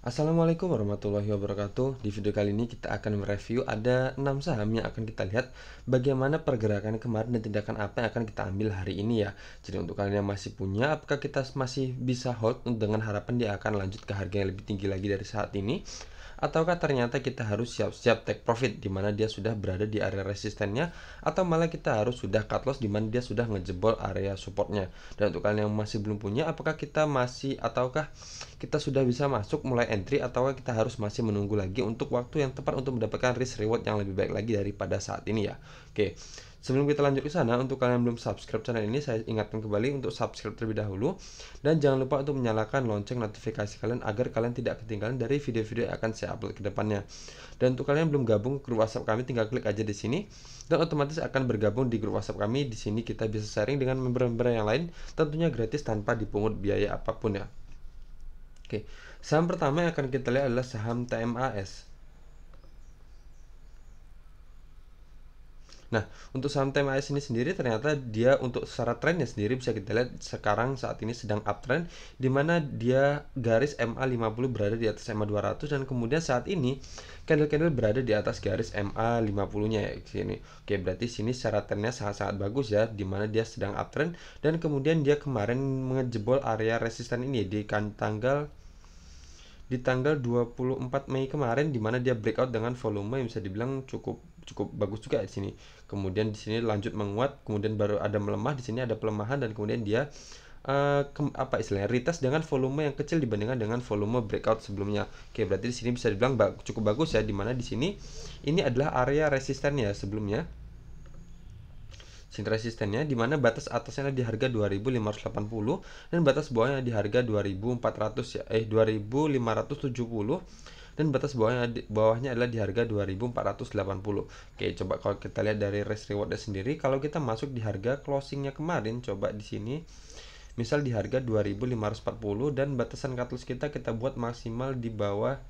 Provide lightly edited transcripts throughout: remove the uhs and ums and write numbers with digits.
Assalamualaikum warahmatullahi wabarakatuh. Di video kali ini kita akan mereview ada 6 saham yang akan kita lihat bagaimana pergerakan kemarin dan tindakan apa yang akan kita ambil hari ini ya. Jadi untuk kalian yang masih punya, apakah kita masih bisa hold dengan harapan dia akan lanjut ke harga yang lebih tinggi lagi dari saat ini? Ataukah ternyata kita harus siap-siap take profit di mana dia sudah berada di area resistennya, atau malah kita harus sudah cut loss di mana dia sudah ngejebol area supportnya. Dan untuk kalian yang masih belum punya, apakah kita masih ataukah kita sudah bisa masuk mulai entry, ataukah kita harus masih menunggu lagi untuk waktu yang tepat untuk mendapatkan risk reward yang lebih baik lagi daripada saat ini ya. Oke. Sebelum kita lanjut ke sana, untuk kalian yang belum subscribe channel ini, saya ingatkan kembali untuk subscribe terlebih dahulu. Dan jangan lupa untuk menyalakan lonceng notifikasi kalian agar kalian tidak ketinggalan dari video-video yang akan saya upload ke depannya. Dan untuk kalian yang belum gabung ke grup WhatsApp kami, tinggal klik aja di sini dan otomatis akan bergabung di grup WhatsApp kami. Di sini kita bisa sharing dengan member-member yang lain, tentunya gratis tanpa dipungut biaya apapun ya. Oke, saham pertama yang akan kita lihat adalah saham TMAS. Nah, untuk saham TMAS ini sendiri ternyata dia untuk secara trennya sendiri bisa kita lihat sekarang saat ini sedang uptrend, di mana dia garis MA50 berada di atas MA200 dan kemudian saat ini candle-candle berada di atas garis MA50-nya ya di sini. Oke, berarti sini secara trennya sangat-sangat bagus ya, di mana dia sedang uptrend dan kemudian dia kemarin mengejebol area resisten ini di tanggal 24 Mei kemarin, di mana dia breakout dengan volume yang bisa dibilang cukup bagus juga di sini. Kemudian di sini lanjut menguat, kemudian baru ada melemah, di sini ada pelemahan dan kemudian dia retest dengan volume yang kecil dibandingkan dengan volume breakout sebelumnya. Oke, berarti di sini bisa dibilang cukup bagus ya, di mana di sini ini adalah area resistennya sebelumnya. Resistennya di mana batas atasnya di harga 2580 dan batas bawahnya di harga 2570 dan batas bawahnya adalah di harga 2480. Oke, coba kalau kita lihat dari risk rewardnya sendiri, kalau kita masuk di harga closingnya kemarin, coba di sini misal di harga 2540 dan batasan cut loss kita buat maksimal di bawah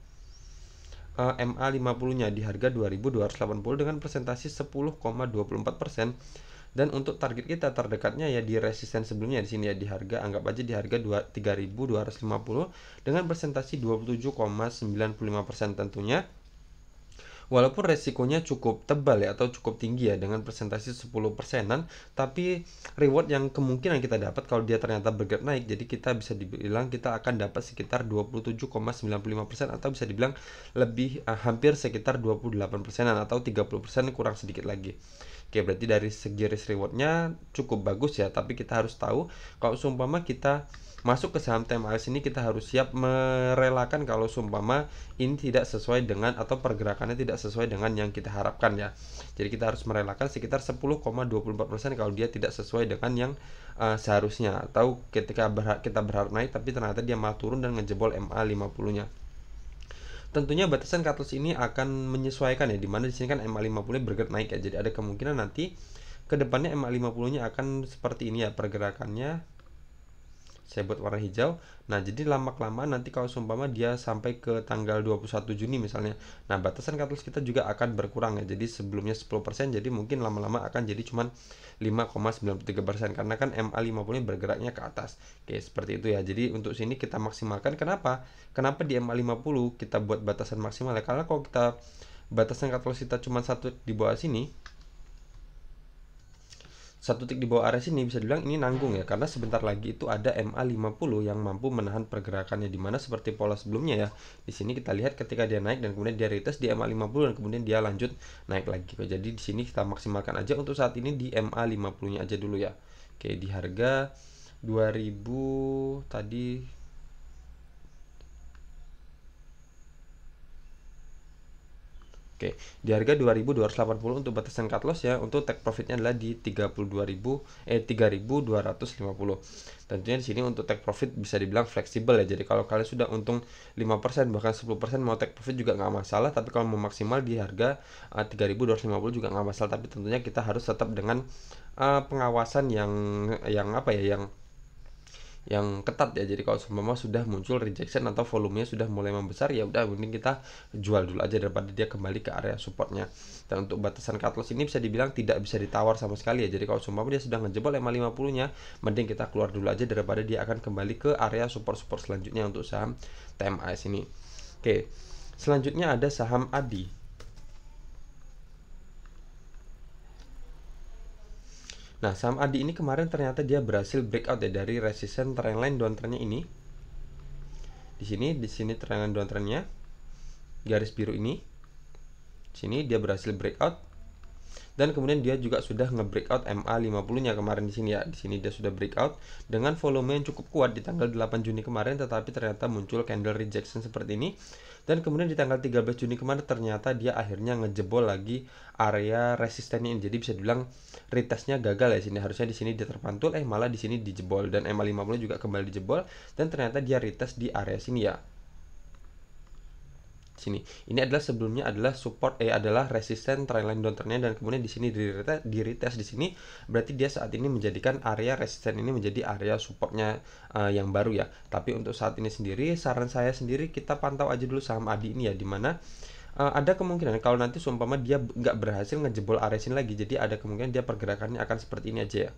MA50-nya di harga 2280 dengan presentasi 10,24%. Dan untuk target kita terdekatnya ya di resisten sebelumnya di sini ya di harga, anggap aja di harga 3250 dengan presentasi 27,95% tentunya. Walaupun resikonya cukup tebal ya atau cukup tinggi ya dengan presentasi 10%-an, tapi reward yang kemungkinan kita dapat kalau dia ternyata bergerak naik, jadi kita bisa dibilang kita akan dapat sekitar 27,95% atau bisa dibilang lebih hampir sekitar 28%-an atau 30% kurang sedikit lagi. Oke, berarti dari segi risk rewardnya cukup bagus ya, tapi kita harus tahu kalau seumpama kita masuk ke saham TMAS ini, kita harus siap merelakan kalau seumpama ini tidak sesuai dengan atau pergerakannya tidak sesuai dengan yang kita harapkan ya. Jadi kita harus merelakan sekitar 10,24% kalau dia tidak sesuai dengan yang seharusnya, atau ketika kita berharap naik tapi ternyata dia malah turun dan ngejebol MA50-nya. Tentunya batasan cut loss ini akan menyesuaikan ya, dimana di sini kan MA50 bergerak naik ya. Jadi ada kemungkinan nanti kedepannya MA50-nya akan seperti ini ya pergerakannya. Saya buat warna hijau. Nah, jadi lama-kelamaan nanti kalau seumpama dia sampai ke tanggal 21 Juni misalnya, nah batasan cut loss kita juga akan berkurang ya. Jadi sebelumnya 10%, jadi mungkin lama-lama akan jadi cuman 5,93% karena kan MA50 bergeraknya ke atas. Oke, seperti itu ya. Jadi untuk sini kita maksimalkan. Kenapa di MA50 kita buat batasan maksimal ya? Karena kalau kita batasan cut loss kita cuma satu di bawah sini, satu titik di bawah area sini, bisa dibilang ini nanggung ya, karena sebentar lagi itu ada MA50 yang mampu menahan pergerakannya, dimana seperti pola sebelumnya ya. Di sini kita lihat ketika dia naik dan kemudian dia retest di MA50 dan kemudian dia lanjut naik lagi. Jadi di sini kita maksimalkan aja untuk saat ini di MA50-nya aja dulu ya. Oke, di harga 2000 tadi. Oke, di harga 2280 untuk batasan cut loss ya. Untuk take profitnya adalah di 3250. Tentunya di sini untuk take profit bisa dibilang fleksibel ya. Jadi kalau kalian sudah untung 5% bahkan 10% mau take profit juga nggak masalah, tapi kalau mau maksimal di harga 3250 juga nggak masalah, tapi tentunya kita harus tetap dengan pengawasan yang apa ya, yang ketat ya. Jadi kalau seumpama sudah muncul rejection atau volumenya sudah mulai membesar, ya udah mending kita jual dulu aja daripada dia kembali ke area supportnya. Dan untuk batasan cut loss ini bisa dibilang tidak bisa ditawar sama sekali ya. Jadi kalau seumpama dia sudah ngejebol MA50-nya, mending kita keluar dulu aja daripada dia akan kembali ke area support selanjutnya untuk saham TMAS ini. Oke, selanjutnya ada saham ADI. Nah, saham ADI ini kemarin ternyata dia berhasil breakout ya dari resisten trendline downtrendnya ini. Di sini trendline downtrendnya garis biru ini. Sini dia berhasil breakout. Dan kemudian dia juga sudah nge-breakout MA50-nya kemarin di sini ya. Di sini dia sudah breakout dengan volume yang cukup kuat di tanggal 8 Juni kemarin, tetapi ternyata muncul candle rejection seperti ini. Dan kemudian di tanggal 13 Juni kemarin ternyata dia akhirnya ngejebol lagi area resistennya ini. Jadi bisa dibilang retestnya gagal ya sini. Harusnya di sini dia terpantul, malah di sini dijebol, dan MA50 juga kembali dijebol dan ternyata dia retest di area sini ya. Sini. Ini adalah sebelumnya adalah support adalah resisten trendline downtrendnya, dan kemudian di sini di retest di sini, berarti dia saat ini menjadikan area resisten ini menjadi area supportnya yang baru ya. Tapi untuk saat ini sendiri, saran saya sendiri kita pantau aja dulu saham ADI ini ya, dimana ada kemungkinan kalau nanti seumpama dia nggak berhasil ngejebol area sini lagi, jadi ada kemungkinan dia pergerakannya akan seperti ini aja ya.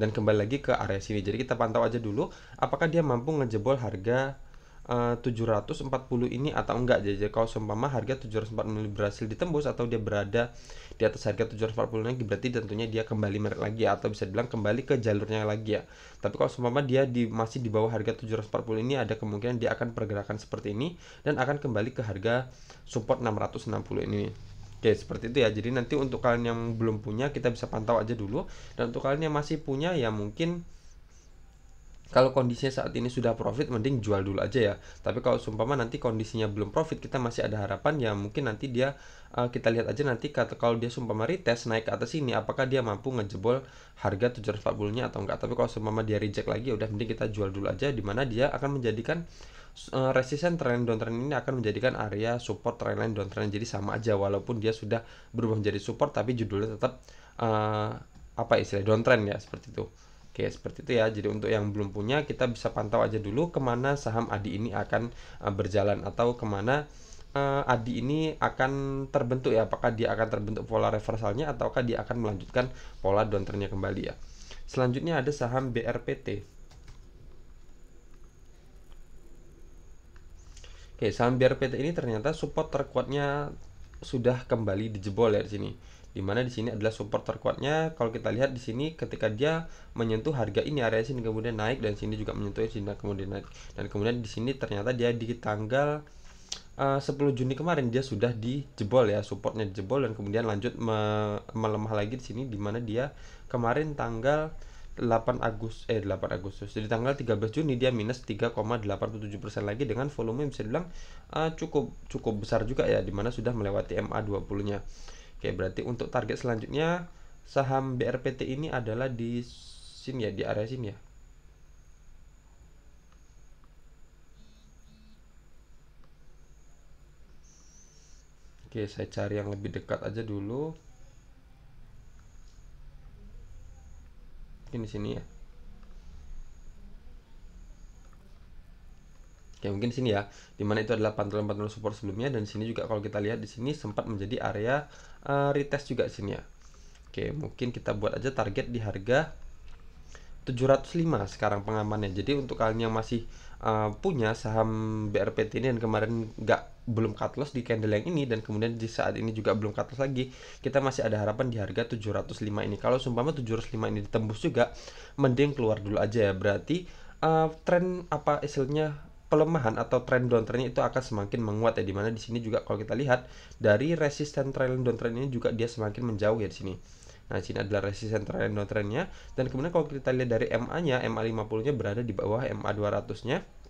Dan kembali lagi ke area sini. Jadi kita pantau aja dulu apakah dia mampu ngejebol harga 740 ini atau enggak. Jadi kalau seumpama harga 740 berhasil ditembus atau dia berada di atas harga 740 lagi, berarti tentunya dia kembali menarik lagi atau bisa dibilang kembali ke jalurnya lagi ya. Tapi kalau seumpama dia masih di bawah harga 740 ini, ada kemungkinan dia akan pergerakan seperti ini dan akan kembali ke harga support 660 ini. Oke, seperti itu ya. Jadi nanti untuk kalian yang belum punya, kita bisa pantau aja dulu. Dan untuk kalian yang masih punya, ya mungkin kalau kondisinya saat ini sudah profit, mending jual dulu aja ya. Tapi kalau seumpama nanti kondisinya belum profit, kita masih ada harapan ya, mungkin nanti dia kita lihat aja nanti kalau dia seumpama retest naik ke atas ini, apakah dia mampu ngejebol harga 740-nya atau enggak. Tapi kalau seumpama dia reject lagi, udah mending kita jual dulu aja, dimana dia akan menjadikan resisten trend downtrend ini akan menjadikan area support trendline downtrend. Jadi sama aja, walaupun dia sudah berubah menjadi support, tapi judulnya tetap apa istilah downtrend ya, seperti itu. Oke, seperti itu ya. Jadi untuk yang belum punya, kita bisa pantau aja dulu kemana saham ADI ini akan berjalan, atau kemana ADI ini akan terbentuk ya. Apakah dia akan terbentuk pola reversalnya, ataukah dia akan melanjutkan pola downtrendnya kembali ya. Selanjutnya ada saham BRPT. Oke, saham BRPT ini ternyata support terkuatnya sudah kembali dijebol ya di sini. Dimana di sini adalah support terkuatnya. Kalau kita lihat di sini, ketika dia menyentuh harga ini, area sini kemudian naik, dan sini juga menyentuh sini kemudian naik. Dan kemudian di sini ternyata dia di tanggal 10 Juni kemarin dia sudah dijebol ya, supportnya dijebol, dan kemudian lanjut melemah lagi di sini, dimana dia kemarin tanggal 8 Agustus. Jadi tanggal 13 Juni dia minus 3,87% lagi dengan volume yang bisa dibilang cukup besar juga ya, dimana sudah melewati MA20-nya. Oke, berarti untuk target selanjutnya saham BRPT ini adalah di sini ya, di area sini ya. Oke, saya cari yang lebih dekat aja dulu. Mungkin di sini ya. Oke, mungkin di sini ya, dimana itu adalah pantulan-pantulan support sebelumnya, dan sini juga kalau kita lihat di sini sempat menjadi area retest juga di sini ya. Oke, mungkin kita buat aja target di harga 705 sekarang pengamannya. Jadi untuk kalian yang masih punya saham BRPT ini dan kemarin belum cut loss di candle yang ini, dan kemudian di saat ini juga belum cut loss lagi, kita masih ada harapan di harga 705 ini. Kalau seumpama 705 ini ditembus juga, mending keluar dulu aja ya. Berarti tren apa istilahnya pelemahan atau tren downtrendnya itu akan semakin menguat ya, dimana di sini juga kalau kita lihat dari resisten tren downtrend ini juga dia semakin menjauh ya di sini. Nah, sini adalah resisten trend downtrendnya, dan kemudian kalau kita lihat dari MA-nya, MA50-nya berada di bawah MA200-nya.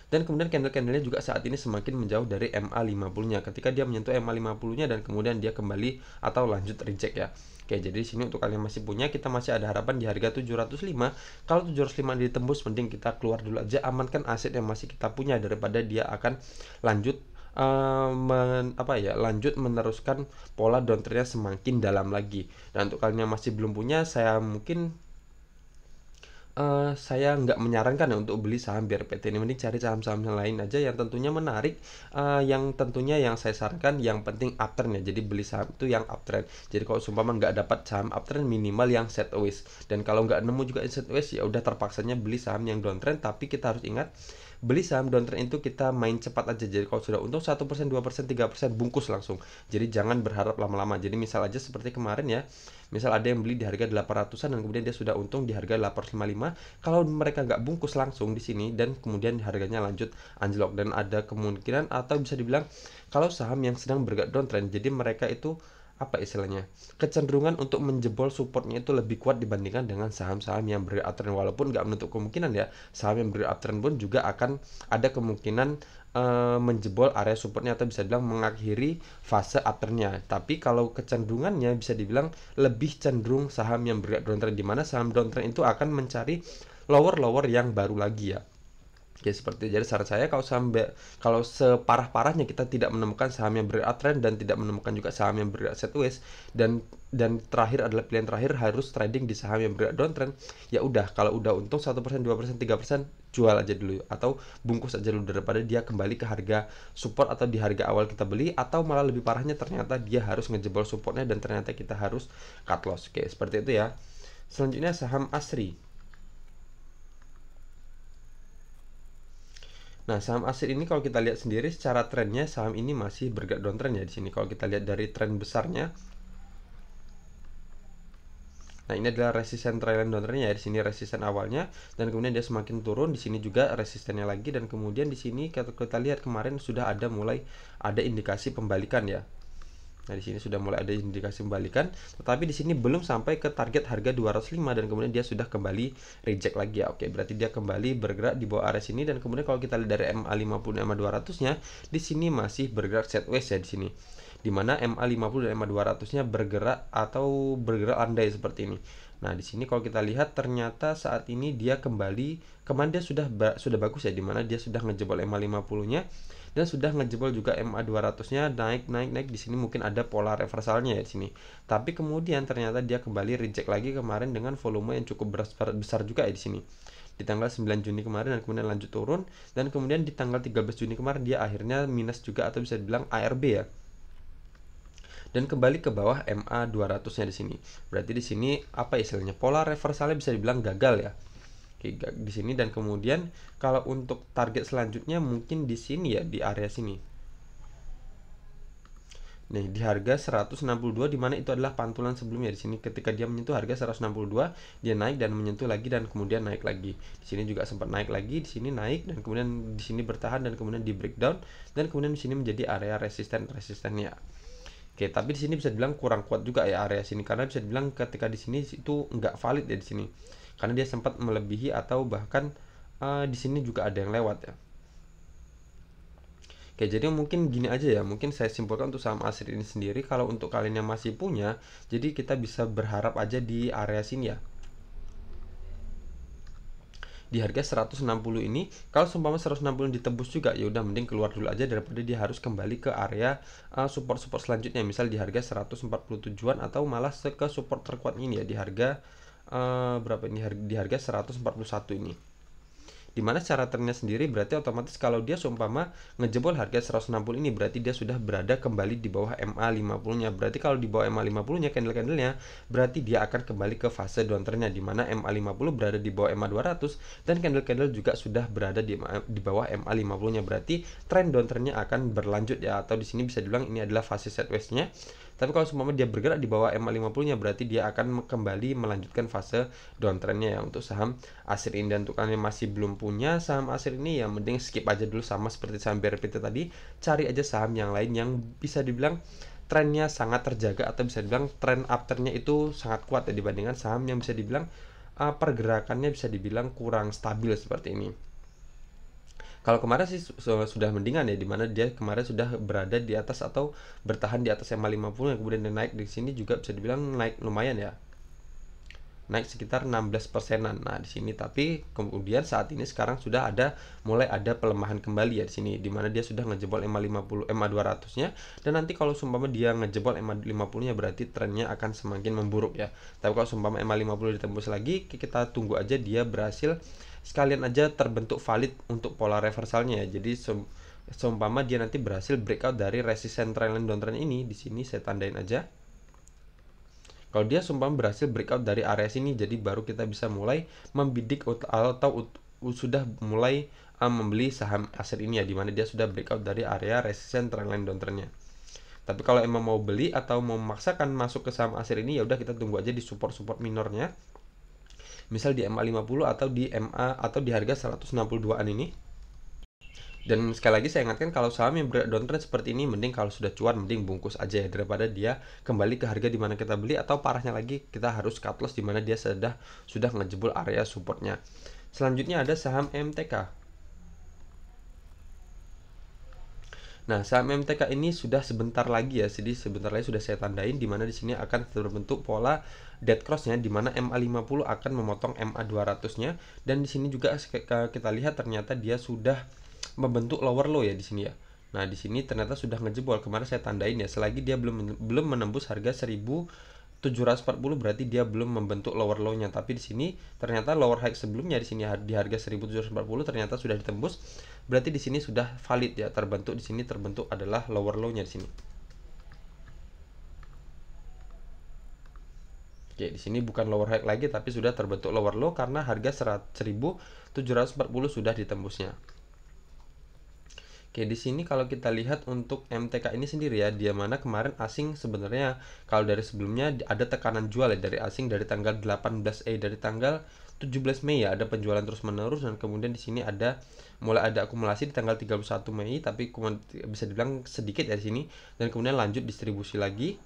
Dan kemudian candle-candlenya juga saat ini semakin menjauh dari MA50-nya. Ketika dia menyentuh MA50-nya dan kemudian dia kembali atau lanjut reject ya. Oke, jadi di sini untuk kalian masih punya, kita masih ada harapan di harga 705. Kalau 705 ditembus, mending kita keluar dulu aja, amankan aset yang masih kita punya daripada dia akan lanjut lanjut meneruskan pola downtrendnya semakin dalam lagi. Dan untuk kalian yang masih belum punya, saya mungkin Saya nggak menyarankan ya untuk beli saham BRPT ini, mending cari saham-saham yang lain aja yang tentunya menarik, yang tentunya yang saya sarankan yang penting uptrend ya, jadi beli saham itu yang uptrend. Jadi kalau seumpama nggak dapat saham uptrend, minimal yang sideways, dan kalau nggak nemu juga yang sideways, ya udah terpaksanya beli saham yang downtrend. Tapi kita harus ingat, beli saham downtrend itu kita main cepat aja. Jadi kalau sudah untung 1%, 2%, 3%, bungkus langsung. Jadi jangan berharap lama-lama. Jadi misal aja seperti kemarin ya, misal ada yang beli di harga 800-an dan kemudian dia sudah untung di harga 855. Kalau mereka nggak bungkus langsung di sini dan kemudian harganya lanjut anjlok, dan ada kemungkinan atau bisa dibilang kalau saham yang sedang bergerak downtrend, jadi mereka itu apa istilahnya, kecenderungan untuk menjebol supportnya itu lebih kuat dibandingkan dengan saham-saham yang bergerak uptrend. Walaupun nggak menutup kemungkinan ya, saham yang bergerak uptrend pun juga akan ada kemungkinan menjebol area supportnya atau bisa dibilang mengakhiri fase uptrendnya. Tapi kalau kecenderungannya bisa dibilang lebih cenderung saham yang bergerak downtrend, di mana saham downtrend itu akan mencari lower yang baru lagi ya. Oke, seperti jadi saran saya, kalau separah-parahnya kita tidak menemukan saham yang bergerak uptrend dan tidak menemukan juga saham yang bergerak sideways, dan terakhir adalah pilihan terakhir harus trading di saham yang bergerak downtrend, ya udah, kalau udah untung 1%, 2%, 3%, jual aja dulu atau bungkus aja dulu, daripada dia kembali ke harga support atau di harga awal kita beli, atau malah lebih parahnya ternyata dia harus ngejebol supportnya dan ternyata kita harus cut loss. Oke, seperti itu ya. Selanjutnya saham ASRI. Nah, saham ASRI ini kalau kita lihat sendiri secara trennya, saham ini masih bergerak downtrend ya di sini. Kalau kita lihat dari tren besarnya, nah ini adalah resisten trailing downtrendnya ya. Di sini resisten awalnya dan kemudian dia semakin turun. Di sini juga resistennya lagi, dan kemudian di sini kita lihat kemarin sudah mulai ada indikasi pembalikan ya. Nah, di sini sudah mulai ada indikasi pembalikan, tetapi di sini belum sampai ke target harga 205 dan kemudian dia sudah kembali reject lagi ya. Oke, berarti dia kembali bergerak di bawah area sini, dan kemudian kalau kita lihat dari MA50 dan MA200-nya, di sini masih bergerak sideways ya di sini. Di mana MA50 dan MA200-nya bergerak atau bergerak landai seperti ini. Nah, di sini kalau kita lihat ternyata saat ini dia kembali, kemarin dia sudah bagus ya, di mana dia sudah ngejebol MA50-nya dan sudah ngejebol juga MA200-nya, naik. Di sini mungkin ada pola reversalnya ya di sini. Tapi kemudian ternyata dia kembali reject lagi kemarin dengan volume yang cukup besar juga ya di sini. Di tanggal 9 Juni kemarin, dan kemudian lanjut turun, dan kemudian di tanggal 13 Juni kemarin dia akhirnya minus juga atau bisa dibilang ARB ya. Dan kembali ke bawah MA200-nya di sini. Berarti di sini apa istilahnya? Pola reversalnya bisa dibilang gagal ya. Oke, di sini, dan kemudian kalau untuk target selanjutnya mungkin di sini ya, di area sini. Nih, di harga 162, di mana itu adalah pantulan sebelumnya. Di sini ketika dia menyentuh harga 162, dia naik dan menyentuh lagi dan kemudian naik lagi. Di sini juga sempat naik lagi, di sini naik dan kemudian di sini bertahan dan kemudian di breakdown, dan kemudian di sini menjadi area resistennya. Oke, tapi di sini bisa dibilang kurang kuat juga ya area sini, karena bisa dibilang ketika di sini itu nggak valid ya di sini, karena dia sempat melebihi atau bahkan di sini juga ada yang lewat ya. Oke, jadi mungkin gini aja ya, mungkin saya simpulkan untuk saham ASRI ini sendiri, kalau untuk kalian yang masih punya, jadi kita bisa berharap aja di area sini ya, di harga 160 ini. Kalau seumpama 160 ditebus juga, ya udah mending keluar dulu aja daripada dia harus kembali ke area support selanjutnya, misal di harga 147-an atau malah ke support terkuat ini ya di harga berapa ini, di harga 141 ini. Dimana secara trennya sendiri berarti otomatis kalau dia seumpama ngejebol harga 160 ini, berarti dia sudah berada kembali di bawah MA50-nya. Berarti kalau di bawah MA50-nya candle-candlenya, berarti dia akan kembali ke fase downtrendnya, dimana MA50 berada di bawah MA200 dan candle-candle juga sudah berada di bawah MA50-nya. Berarti tren downtrendnya akan berlanjut ya, atau di sini bisa dibilang ini adalah fase sideways-nya. Tapi kalau seumpama dia bergerak di bawah MA50-nya, berarti dia akan kembali melanjutkan fase downtrendnya ya untuk saham ASRI ini. Dan untuk kalian yang masih belum punya saham ASRI ini, ya mending skip aja dulu, sama seperti saham BRPT tadi, cari aja saham yang lain yang bisa dibilang trennya sangat terjaga atau bisa dibilang tren uptrendnya itu sangat kuat ya, dibandingkan saham yang bisa dibilang pergerakannya bisa dibilang kurang stabil seperti ini. Kalau kemarin sih sudah mendingan ya, dimana dia kemarin sudah berada di atas atau bertahan di atas MA50, yang kemudian dia naik di sini juga bisa dibilang naik lumayan ya. naik sekitar 16%-an. Nah, di sini tapi kemudian saat ini sekarang sudah mulai ada pelemahan kembali ya di sini, dimana dia sudah ngejebol EMA 200-nya, dan nanti kalau seumpama dia ngejebol EMA 50-nya berarti trennya akan semakin memburuk ya. Tapi kalau seumpama EMA 50 ditembus lagi, kita tunggu aja dia berhasil sekalian aja terbentuk valid untuk pola reversalnya ya. Jadi seumpama dia nanti berhasil breakout dari resisten trendline downtrend ini, di sini saya tandain aja. Kalau dia seumpama berhasil breakout dari area sini, jadi baru kita bisa mulai membidik atau sudah mulai membeli saham aset ini ya, dimana dia sudah breakout dari area resisten trendline downtrendnya. Tapi kalau emang mau beli atau mau memaksakan masuk ke saham aset ini, ya udah kita tunggu aja di support minornya. Misal di MA 50 atau di MA atau di harga 162-an ini. Dan sekali lagi saya ingatkan, kalau saham yang downtrend seperti ini, mending kalau sudah cuan mending bungkus aja ya, daripada dia kembali ke harga dimana kita beli, atau parahnya lagi kita harus cut loss dimana dia sudah ngejebol area supportnya. Selanjutnya ada saham MTK. Nah, saham MTK ini sudah sebentar lagi ya, jadi sebentar lagi sudah saya tandain dimana di sini akan terbentuk pola dead cross-nya, dimana MA 50 akan memotong MA 200-nya, dan di sini juga kita lihat ternyata dia sudah membentuk lower low ya di sini ya. Nah, di sini ternyata sudah ngejebol. Kemarin saya tandain ya, selagi dia belum menembus harga 1740 berarti dia belum membentuk lower low-nya. Tapi di sini ternyata lower high sebelumnya di sini di harga 1740 ternyata sudah ditembus. Berarti di sini sudah valid ya, terbentuk di sini adalah lower low-nya di sini. Oke, di sini bukan lower high lagi tapi sudah terbentuk lower low karena harga 1740 sudah ditembusnya. Oke, di sini kalau kita lihat untuk MTK ini sendiri ya, dia mana kemarin asing sebenarnya kalau dari sebelumnya ada tekanan jual ya dari asing dari tanggal 18 dari tanggal 17 Mei ya, ada penjualan terus menerus, dan kemudian di sini mulai ada akumulasi di tanggal 31 Mei tapi bisa dibilang sedikit ya di sini, dan kemudian lanjut distribusi lagi.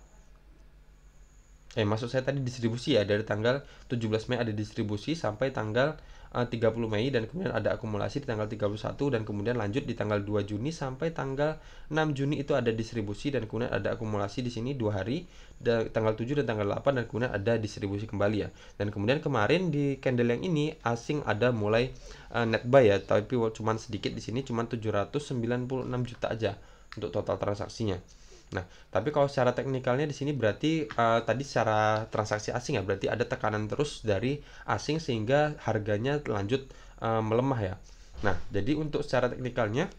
Maksud saya tadi distribusi ya, dari tanggal 17 Mei ada distribusi sampai tanggal 30 Mei, dan kemudian ada akumulasi di tanggal 31, dan kemudian lanjut di tanggal 2 Juni sampai tanggal 6 Juni itu ada distribusi, dan kemudian ada akumulasi di sini 2 hari, tanggal 7 dan tanggal 8, dan kemudian ada distribusi kembali ya. Dan kemudian kemarin di candle yang ini asing ada mulai net buy ya, tapi cuman sedikit di sini, cuman 796 juta aja untuk total transaksinya. Nah, tapi kalau secara teknikalnya di sini berarti tadi secara transaksi asing ya, berarti ada tekanan terus dari asing sehingga harganya lanjut melemah ya. Nah, jadi untuk secara teknikalnya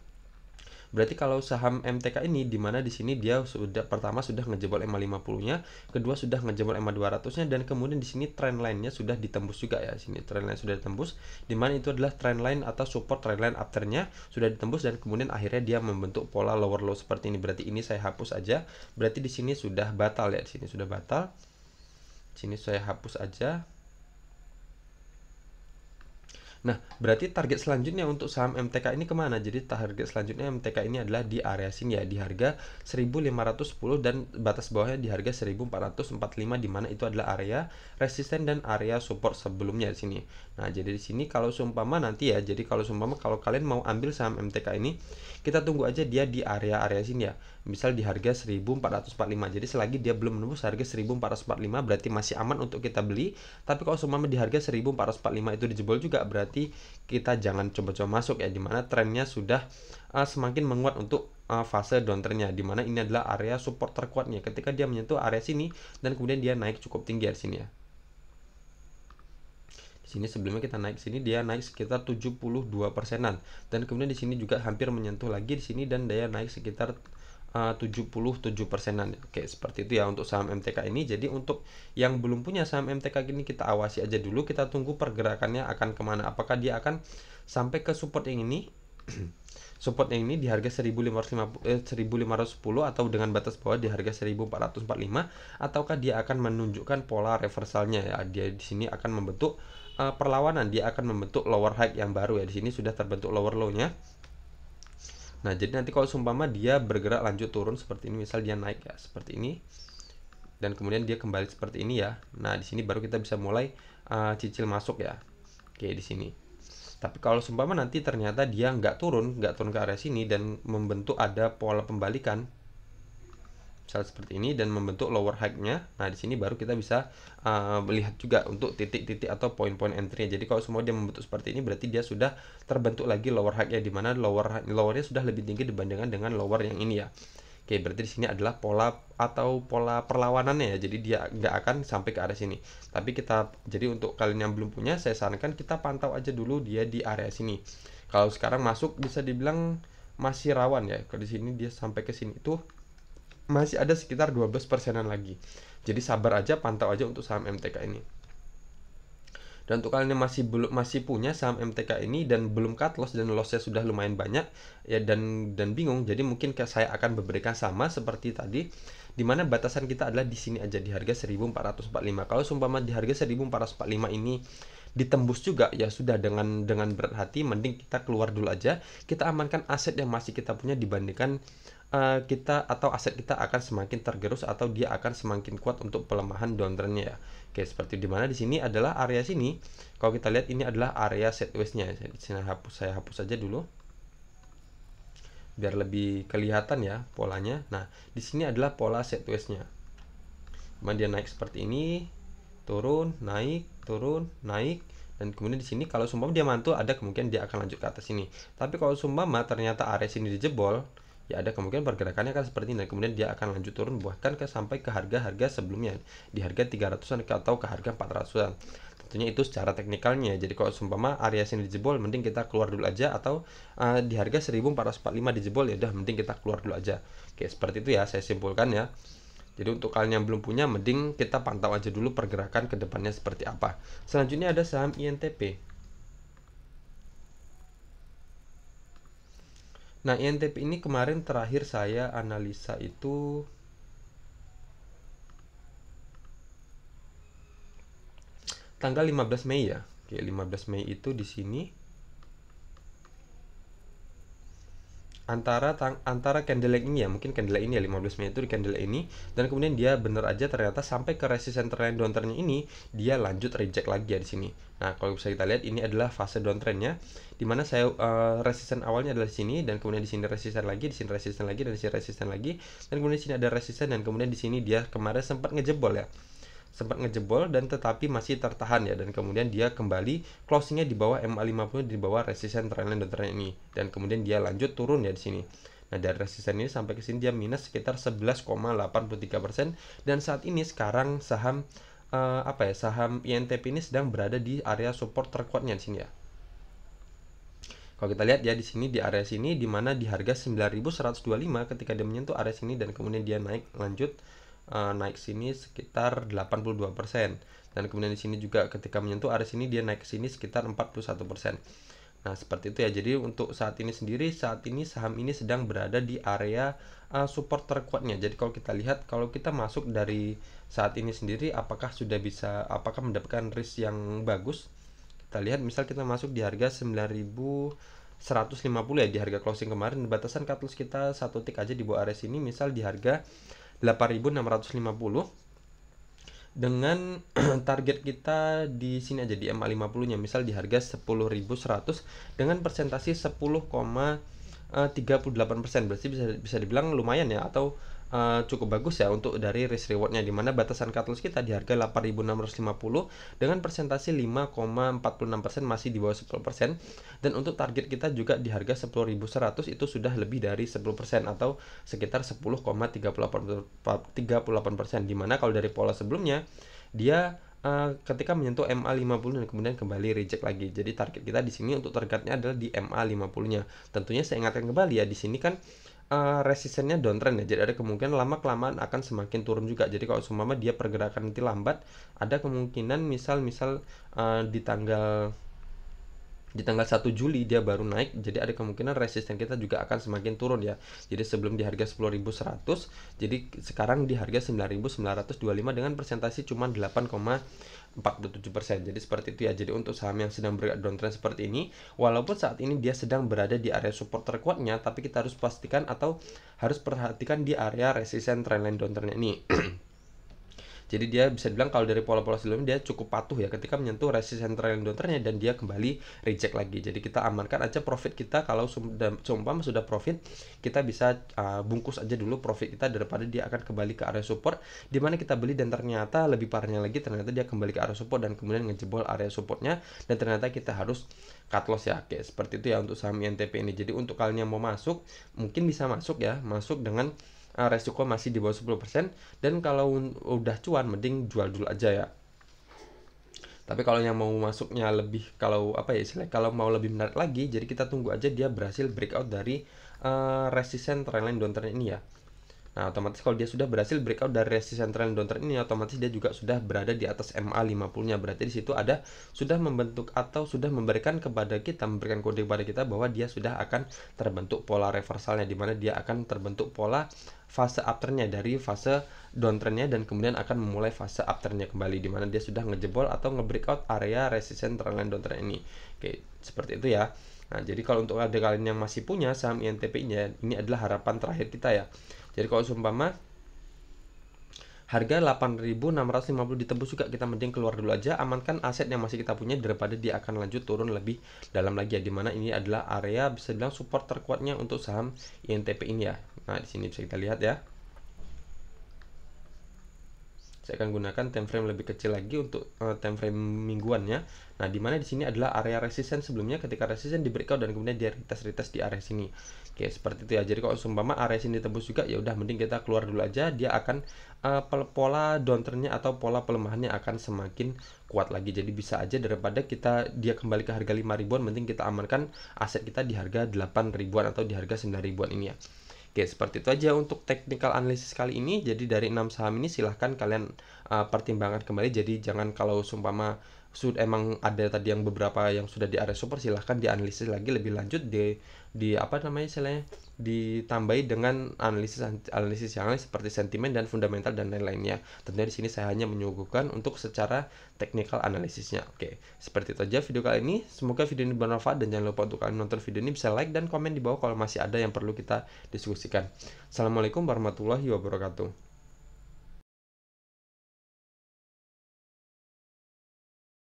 berarti kalau saham MTK ini, dimana di sini dia pertama sudah ngejebol EMA 50-nya, kedua sudah ngejebol EMA 200-nya, dan kemudian di sini trend line-nya sudah ditembus juga ya. Sini trend line sudah ditembus, dimana itu adalah trend line atau support trend line after-nya sudah ditembus, dan kemudian akhirnya dia membentuk pola lower low seperti ini. Berarti ini saya hapus aja. Berarti di sini sudah batal ya. Di sini sudah batal. Sini saya hapus aja. Nah, berarti target selanjutnya untuk saham MTK ini kemana? Jadi target selanjutnya MTK ini adalah di area sini ya, di harga 1510, dan batas bawahnya di harga 1445, di mana itu adalah area resisten dan area support sebelumnya di sini. Nah, jadi di sini kalau seumpama nanti ya, jadi kalau kalian mau ambil saham MTK ini, kita tunggu aja dia di area-area sini ya. Misal di harga 1445. Jadi selagi dia belum menembus harga 1445 berarti masih aman untuk kita beli. Tapi kalau seumpama di harga 1445 itu dijebol juga, berarti kita jangan coba-coba masuk ya, dimana trennya sudah semakin menguat untuk fase downtrendnya, dimana ini adalah area support terkuatnya ketika dia menyentuh area sini dan kemudian dia naik cukup tinggi di sini ya. Di sini sebelumnya kita naik sini, dia naik sekitar 72%-an, dan kemudian di sini juga hampir menyentuh lagi di sini dan dia naik sekitar 77%-an. Oke, seperti itu ya untuk saham MTK ini. Jadi untuk yang belum punya saham MTK ini, kita awasi aja dulu, kita tunggu pergerakannya akan kemana. Apakah dia akan sampai ke support yang ini support yang ini di harga 1510 atau dengan batas bawah di harga 1445, ataukah dia akan menunjukkan pola reversalnya ya. Dia di sini akan membentuk perlawanan, dia akan membentuk lower high yang baru ya. Di sini sudah terbentuk lower low-nya. Nah, jadi nanti kalau seumpama dia bergerak lanjut turun seperti ini, misal dia naik ya seperti ini, dan kemudian dia kembali seperti ini ya. Nah, di sini baru kita bisa mulai cicil masuk ya. Oke, di sini. Tapi kalau seumpama nanti ternyata dia nggak turun ke area sini dan membentuk ada pola pembalikan. misal seperti ini dan membentuk lower high-nya. Nah, di sini baru kita bisa melihat juga untuk titik-titik atau poin-poin entry-nya. Jadi kalau semua dia membentuk seperti ini berarti dia sudah terbentuk lagi lower high-nya, di mana lowernya sudah lebih tinggi dibandingkan dengan lower yang ini ya. Oke, berarti di sini adalah pola perlawanannya ya. Jadi dia nggak akan sampai ke arah sini. Tapi jadi untuk kalian yang belum punya, saya sarankan kita pantau aja dulu dia di area sini. Kalau sekarang masuk bisa dibilang masih rawan ya. Kalau di sini dia sampai ke sini itu masih ada sekitar 12%-an lagi. Jadi sabar aja, pantau aja untuk saham MTK ini. Dan untuk kalian yang masih punya saham MTK ini dan belum cut loss dan lossnya sudah lumayan banyak ya dan bingung, jadi mungkin saya akan memberikan sama seperti tadi, dimana batasan kita adalah di sini aja di harga 1445. Kalau seumpama di harga 1445 ini ditembus juga ya sudah, dengan berat hati mending kita keluar dulu aja, kita amankan aset yang masih kita punya dibandingkan aset kita akan semakin tergerus atau dia akan semakin kuat untuk pelemahan downtrendnya ya. Oke, seperti dimana di sini adalah area sini. Kalau kita lihat ini adalah area sideways-nya. Di sini saya hapus saja dulu biar lebih kelihatan ya polanya. Nah, di sini adalah pola sideways-nya. Kemudian dia naik seperti ini, turun, naik, dan kemudian di sini kalau sumpah dia mantul ada kemungkinan dia akan lanjut ke atas sini. Tapi kalau sumpah ternyata area sini dijebol, ya ada kemungkinan pergerakannya akan seperti ini dan kemudian dia akan lanjut turun bahkan sampai ke harga-harga sebelumnya di harga 300-an atau ke harga 400-an. Tentunya itu secara teknikalnya. Jadi kalau seumpama area sini dijebol mending kita keluar dulu aja, atau di harga 1445 dijebol ya udah mending kita keluar dulu aja. Oke, seperti itu ya saya simpulkan ya. Jadi untuk kalian yang belum punya mending kita pantau aja dulu pergerakan ke depannya seperti apa. Selanjutnya ada saham INTP. Nah, INTP ini kemarin terakhir saya analisa itu tanggal 15 Mei ya. Oke, 15 Mei itu di sini antara candle ini ya, mungkin candle ini ya, 15 Mei itu di candle ini, dan kemudian dia bener aja ternyata sampai ke resistance trend downtrendnya ini dia lanjut reject lagi ya di sini. Nah, kalau bisa kita lihat ini adalah fase downtrendnya, dimana saya resistance awalnya adalah di sini, dan kemudian di sini resistance lagi, di sini resistance lagi, dan di sini resistance lagi, dan kemudian di sini ada resistance, dan kemudian di sini dia kemarin sempat ngejebol ya. Dan tetapi masih tertahan ya, dan kemudian dia kembali closingnya di bawah MA50, di bawah resistance trendline downtrend ini, dan kemudian dia lanjut turun ya di sini. Nah, dari resistance ini sampai ke sini dia minus sekitar 11,83%, dan saat ini sekarang saham saham INTP ini sedang berada di area support terkuatnya di sini ya. Kalau kita lihat ya di sini di area sini, di mana di harga 9125 ketika dia menyentuh area sini dan kemudian dia naik lanjut naik sini sekitar 82%, dan kemudian di sini juga ketika menyentuh area sini dia naik ke sini sekitar 41%. Nah, seperti itu ya. Jadi untuk saat ini saham ini sedang berada di area support terkuatnya. Jadi kalau kita lihat, kalau kita masuk dari saat ini sendiri apakah mendapatkan risk yang bagus. Kita lihat misal kita masuk di harga 9150 ya di harga closing kemarin, batasan cut loss kita satu tick aja di bawah area sini, misal di harga 8650 dengan target kita di sini aja di MA50 nya misal di harga 10.100 dengan persentase 10,38%, berarti bisa dibilang lumayan ya, atau cukup bagus ya untuk dari risk rewardnya, dimana batasan cut loss kita di harga 8.650 dengan persentase 5,46%, masih di bawah 10%, dan untuk target kita juga di harga 10.100 itu sudah lebih dari 10% atau sekitar 10,38%, dimana kalau dari pola sebelumnya dia ketika menyentuh MA50 dan kemudian kembali reject lagi. Jadi target kita di sini untuk targetnya adalah di MA50-nya. Tentunya saya ingatkan kembali ya, di sini kan resistennya downtrend ya. Jadi ada kemungkinan lama kelamaan akan semakin turun juga. Jadi kalau seumpama dia pergerakan nanti lambat, ada kemungkinan misal di tanggal 1 Juli dia baru naik, jadi ada kemungkinan resisten kita juga akan semakin turun ya. Jadi sebelum di harga 10.100, jadi sekarang di harga 9.925 dengan persentase cuma 8,47%. Jadi seperti itu ya. Jadi untuk saham yang sedang bergerak downtrend seperti ini, walaupun saat ini dia sedang berada di area support terkuatnya, tapi kita harus pastikan atau harus perhatikan di area resisten trendline downtrend ini. Jadi dia bisa dibilang kalau dari pola-pola sebelumnya dia cukup patuh ya ketika menyentuh resisten trailing downtrendnya dan dia kembali reject lagi. Jadi kita amankan aja profit kita. Kalau seumpama sudah profit, kita bisa bungkus aja dulu profit kita daripada dia akan kembali ke area support di mana kita beli dan ternyata lebih parahnya lagi ternyata dia kembali ke area support dan kemudian ngejebol area supportnya dan ternyata kita harus cut loss ya. Oke, seperti itu ya untuk saham INTP ini. Jadi untuk kalian yang mau masuk, mungkin bisa masuk ya, masuk dengan resiko masih di bawah 10%, dan kalau udah cuan mending jual dulu aja ya. Tapi kalau yang mau masuknya lebih, kalau apa ya istilahnya, kalau mau lebih menarik lagi, jadi kita tunggu aja dia berhasil breakout dari resisten trendline downtrend ini ya. Nah, otomatis kalau dia sudah berhasil breakout dari resisten trend downtrend ini, otomatis dia juga sudah berada di atas MA50-nya. Berarti di situ ada sudah membentuk atau sudah memberikan kode kepada kita bahwa dia sudah akan terbentuk pola reversalnya, di mana dia akan terbentuk pola fase uptrendnya dari fase downtrendnya dan kemudian akan memulai fase uptrendnya kembali, di mana dia sudah ngejebol atau ngebreakout area resisten trendline downtrend ini. Oke, seperti itu ya. Nah, jadi kalau untuk ada kalian yang masih punya saham INTP-nya, ini adalah harapan terakhir kita ya. Jadi kalau seumpama harga 8.650 ditembus juga, kita mending keluar dulu aja, amankan aset yang masih kita punya daripada dia akan lanjut turun lebih dalam lagi ya, dimana ini adalah area bisa bilang support terkuatnya untuk saham INTP ini ya. Nah, di sini bisa kita lihat ya. Saya akan gunakan time frame lebih kecil lagi untuk time frame mingguannya. Nah, di mana di sini adalah area resisten sebelumnya ketika resisten di breakout dan kemudian dia retest di area sini. Oke, seperti itu ya. Jadi kalau seumpama area sini tembus juga, ya udah mending kita keluar dulu aja. Dia akan pola downtrendnya atau pola pelemahannya akan semakin kuat lagi. Jadi bisa aja daripada dia kembali ke harga 5.000-an, mending kita amankan aset kita di harga 8.000-an atau di harga 9.000-an ini ya. Oke, seperti itu aja untuk technical analysis kali ini. Jadi dari 6 saham ini silahkan kalian pertimbangkan kembali. Jadi jangan kalau seumpama sudah emang ada tadi yang beberapa yang sudah di area super, silahkan dianalisis lagi lebih lanjut di apa namanya istilahnya, ditambahi dengan analisis yang lain seperti sentimen dan fundamental dan lain-lainnya. Tentunya di sini saya hanya menyuguhkan untuk secara technical analisisnya. Oke, seperti itu aja video kali ini. Semoga video ini bermanfaat dan jangan lupa untuk kalian nonton video ini bisa like dan komen di bawah kalau masih ada yang perlu kita diskusikan. Assalamualaikum warahmatullahi wabarakatuh.